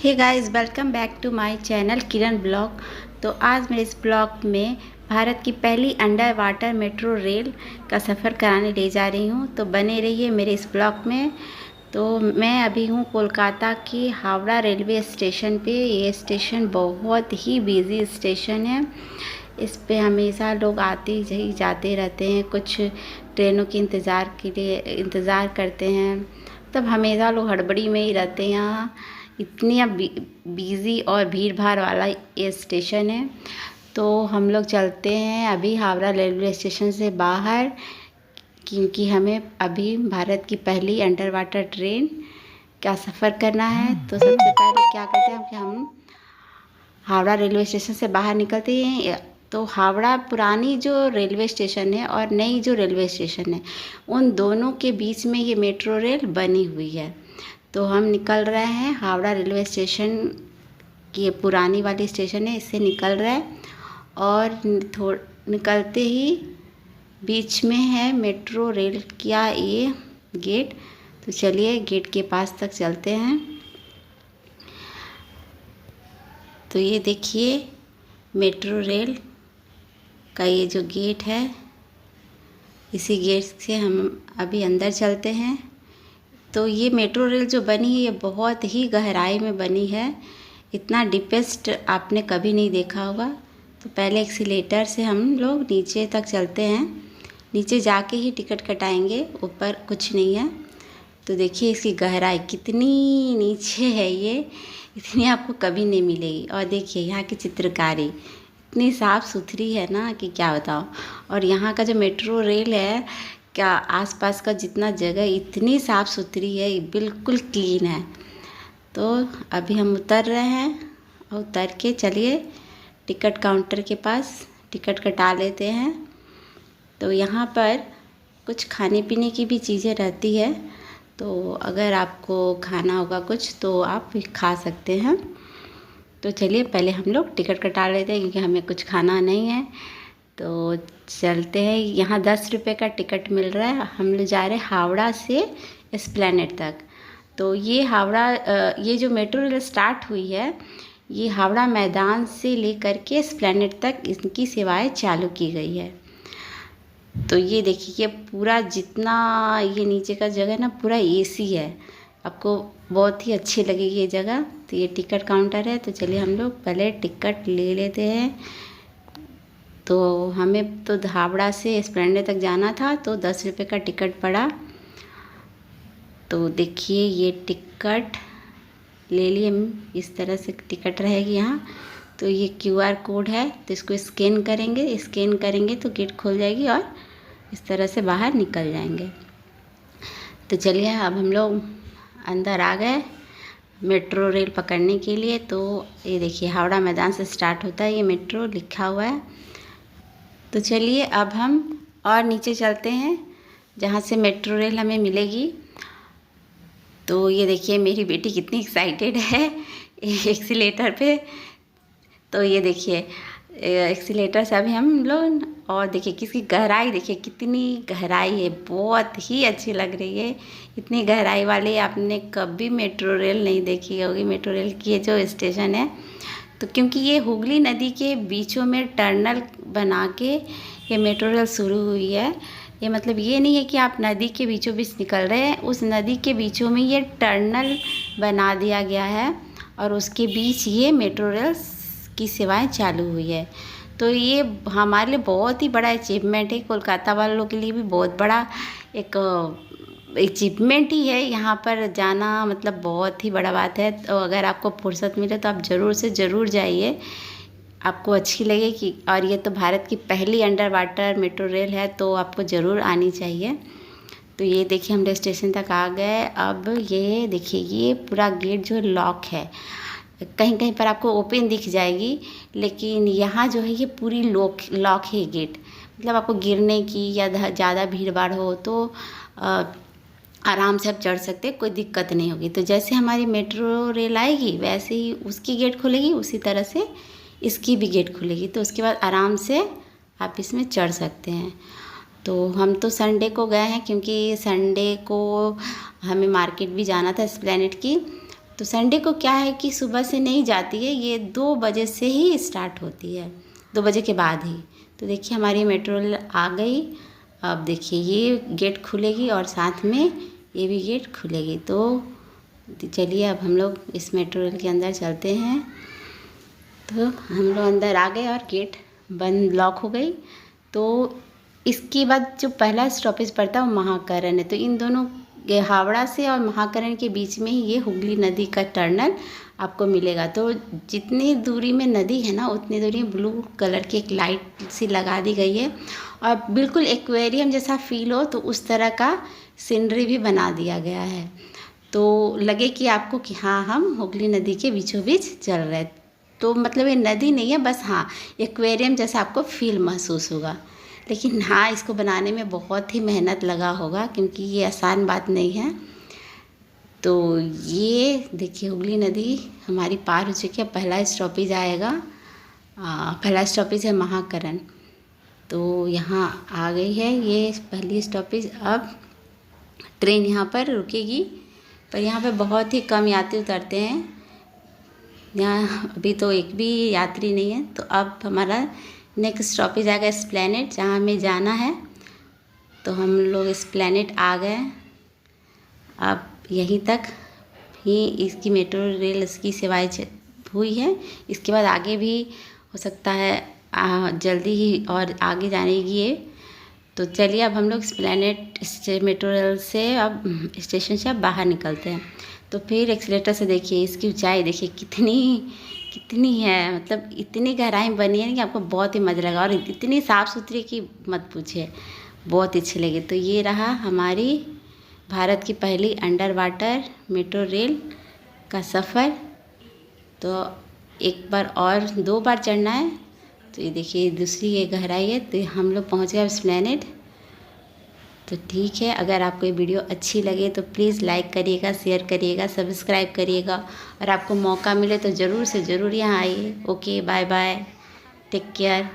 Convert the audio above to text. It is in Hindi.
Hey guys, welcome back to my channel Kiran blog. तो आज मैं इस ब्लॉग में भारत की पहली अंडर वाटर मेट्रो रेल का सफ़र कराने ले जा रही हूँ। तो बने रहिए मेरे इस ब्लॉग में। तो मैं अभी हूँ कोलकाता की हावड़ा रेलवे स्टेशन पे। ये स्टेशन बहुत ही बिजी स्टेशन है। इस पे हमेशा लोग आते ही जाते रहते हैं, कुछ ट्रेनों के इंतज़ार के लिए इंतज़ार करते हैं। तब हमेशा लोग हड़बड़ी में ही रहते हैं। यहाँ इतनी बिज़ी और भीड़ भाड़ वाला ये स्टेशन है। तो हम लोग चलते हैं अभी हावड़ा रेलवे स्टेशन से बाहर, क्योंकि हमें अभी भारत की पहली अंडर वाटर ट्रेन का सफ़र करना है। तो सबसे पहले क्या करते हैं कि हम हावड़ा रेलवे स्टेशन से बाहर निकलते हैं। तो हावड़ा पुरानी जो रेलवे स्टेशन है और नई जो रेलवे स्टेशन है, उन दोनों के बीच में ये मेट्रो रेल बनी हुई है। तो हम निकल रहे हैं हावड़ा रेलवे स्टेशन की, पुरानी वाली स्टेशन है, इससे निकल रहे हैं। और निकलते ही बीच में है मेट्रो रेल का ये गेट। तो चलिए गेट के पास तक चलते हैं। तो ये देखिए मेट्रो रेल का ये जो गेट है, इसी गेट से हम अभी अंदर चलते हैं। तो ये मेट्रो रेल जो बनी है ये बहुत ही गहराई में बनी है। इतना डीपेस्ट आपने कभी नहीं देखा होगा। तो पहले एक्सीलेटर से हम लोग नीचे तक चलते हैं। नीचे जाके ही टिकट कटाएंगे, ऊपर कुछ नहीं है। तो देखिए इसकी गहराई कितनी नीचे है, ये इतनी आपको कभी नहीं मिलेगी। और देखिए यहाँ की चित्रकारी इतनी साफ़ सुथरी है ना कि क्या बताओ। और यहाँ का जो मेट्रो रेल है, क्या आसपास का जितना जगह इतनी साफ़ सुथरी है, बिल्कुल क्लीन है। तो अभी हम उतर रहे हैं और उतर के चलिए टिकट काउंटर के पास टिकट कटा लेते हैं। तो यहाँ पर कुछ खाने पीने की भी चीज़ें रहती है। तो अगर आपको खाना होगा कुछ तो आप खा सकते हैं। तो चलिए पहले हम लोग टिकट कटा लेते हैं, क्योंकि हमें कुछ खाना नहीं है। तो चलते हैं। यहाँ 10 रुपये का टिकट मिल रहा है। हम लोग जा रहे हैं हावड़ा से एस्प्लैनेड तक। तो ये हावड़ा ये जो मेट्रो रेल स्टार्ट हुई है, ये हावड़ा मैदान से लेकर के एस्प्लैनेड तक इनकी सेवाएं चालू की गई है। तो ये देखिए ये पूरा जितना ये नीचे का जगह ना, पूरा एसी है। आपको बहुत ही अच्छी लगेगी ये जगह। तो ये टिकट काउंटर है। तो चलिए हम लोग पहले टिकट ले लेते हैं। तो हमें तो हावड़ा से एस्प्लैनेड तक जाना था, तो 10 रुपये का टिकट पड़ा। तो देखिए ये टिकट ले लिए हम। इस तरह से टिकट रहेगी यहाँ। तो ये QR कोड है, तो इसको स्कैन करेंगे तो गेट खुल जाएगी और इस तरह से बाहर निकल जाएंगे। तो चलिए अब हम लोग अंदर आ गए मेट्रो रेल पकड़ने के लिए। तो ये देखिए हावड़ा मैदान से स्टार्ट होता है, ये मेट्रो लिखा हुआ है। तो चलिए अब हम और नीचे चलते हैं जहाँ से मेट्रो रेल हमें मिलेगी। तो ये देखिए मेरी बेटी कितनी एक्साइटेड है एक्सीलेटर पे। तो ये देखिए एक्सीलेटर से अभी हम लोग, और देखिए किसकी गहराई, देखिए कितनी गहराई है, बहुत ही अच्छी लग रही है। इतनी गहराई वाली आपने कभी मेट्रो रेल नहीं देखी होगी। मेट्रो रेल की ये जो स्टेशन है, तो क्योंकि ये हुगली नदी के बीचों में टनल बना के ये मेट्रो रेल शुरू हुई है। ये मतलब ये नहीं है कि आप नदी के बीचों बीच निकल रहे हैं, उस नदी के बीचों में ये टनल बना दिया गया है और उसके बीच ये मेट्रो रेल की सेवाएं चालू हुई है। तो ये हमारे लिए बहुत ही बड़ा अचीवमेंट है, कोलकाता वालों के लिए भी बहुत बड़ा एक अचीवमेंट ही है। यहाँ पर जाना मतलब बहुत ही बड़ा बात है। तो अगर आपको फुर्सत मिले तो आप ज़रूर से ज़रूर जाइए, आपको अच्छी लगेगी। और ये तो भारत की पहली अंडर वाटर मेट्रो रेल है, तो आपको ज़रूर आनी चाहिए। तो ये देखिए हम स्टेशन तक आ गए। अब ये देखिए ये पूरा गेट जो लॉक है, कहीं कहीं पर आपको ओपन दिख जाएगी, लेकिन यहाँ जो है ये पूरी लॉक है गेट। मतलब आपको गिरने की या ज़्यादा भीड़ भाड़ हो तो आराम से आप चढ़ सकते हैं, कोई दिक्कत नहीं होगी। तो जैसे हमारी मेट्रो रेल आएगी वैसे ही उसकी गेट खुलेगी, उसी तरह से इसकी भी गेट खुलेगी। तो उसके बाद आराम से आप इसमें चढ़ सकते हैं। तो हम तो संडे को गए हैं, क्योंकि संडे को हमें मार्केट भी जाना था एस्प्लैनेड की। तो संडे को क्या है कि सुबह से नहीं जाती है, ये 2 बजे से ही स्टार्ट होती है, 2 बजे के बाद ही। तो देखिए हमारी मेट्रो रेल आ गई। अब देखिए ये गेट खुलेगी और साथ में ये भी गेट खुलेगी। तो चलिए अब हम लोग इस मेट्रो रेल के अंदर चलते हैं। तो हम लोग अंदर आ गए और गेट बंद लॉक हो गई। तो इसके बाद जो पहला स्टॉपेज पड़ता है वो महाकरण है। तो इन दोनों हावड़ा से और महाकरण के बीच में ही ये हुगली नदी का टर्नल आपको मिलेगा। तो जितनी दूरी में नदी है ना, उतनी दूरी में ब्लू कलर की एक लाइट सी लगा दी गई है और बिल्कुल एक्वेरियम जैसा फील हो तो उस तरह का सीनरी भी बना दिया गया है। तो लगे कि आपको कि हाँ हम हुगली नदी के बीचों बीच चल रहे हैं। तो मतलब ये नदी नहीं है, बस हाँ एक्वेरियम जैसा आपको फील महसूस होगा। लेकिन हाँ इसको बनाने में बहुत ही मेहनत लगा होगा, क्योंकि ये आसान बात नहीं है। तो ये देखिए हुगली नदी हमारी पार हो चुकी है। पहला स्टॉपेज आएगा, पहला स्टॉपेज है महाकरण। तो यहाँ आ गई है ये पहली स्टॉपेज। अब ट्रेन यहाँ पर रुकेगी, पर यहाँ पे बहुत ही कम यात्री उतरते हैं। यहाँ अभी तो एक भी यात्री नहीं है। तो अब हमारा नेक्स्ट स्टॉपेज आएगा एस्प्लैनेड, जहाँ हमें जाना है। तो हम लोग एस्प्लैनेड आ गए। अब यहीं तक ही इसकी मेट्रो रेल की सेवाएं हुई है। इसके बाद आगे भी हो सकता है जल्दी ही और आगे जाने की ये। तो चलिए अब हम लोग एस्प्लैनेड मेट्रो रेल से अब स्टेशन से अब बाहर निकलते हैं। तो फिर एक्सीलेटर से देखिए इसकी ऊंचाई देखिए कितनी है, मतलब इतनी गहराई बनी है कि आपको बहुत ही मज़ा लगा। और इतनी साफ़ सुथरी कि मत पूछिए, बहुत अच्छी लगी। तो ये रहा हमारी भारत की पहली अंडर वाटर मेट्रो रेल का सफ़र। तो एक बार और 2 बार चढ़ना है। तो ये देखिए दूसरी ये गहराई है। तो हम लोग पहुँच गए एस्प्लैनेड। तो ठीक है, अगर आपको ये वीडियो अच्छी लगे तो प्लीज़ लाइक करिएगा, शेयर करिएगा, सब्सक्राइब करिएगा। और आपको मौका मिले तो ज़रूर से ज़रूर यहाँ आइए। Okay, bye bye, take care.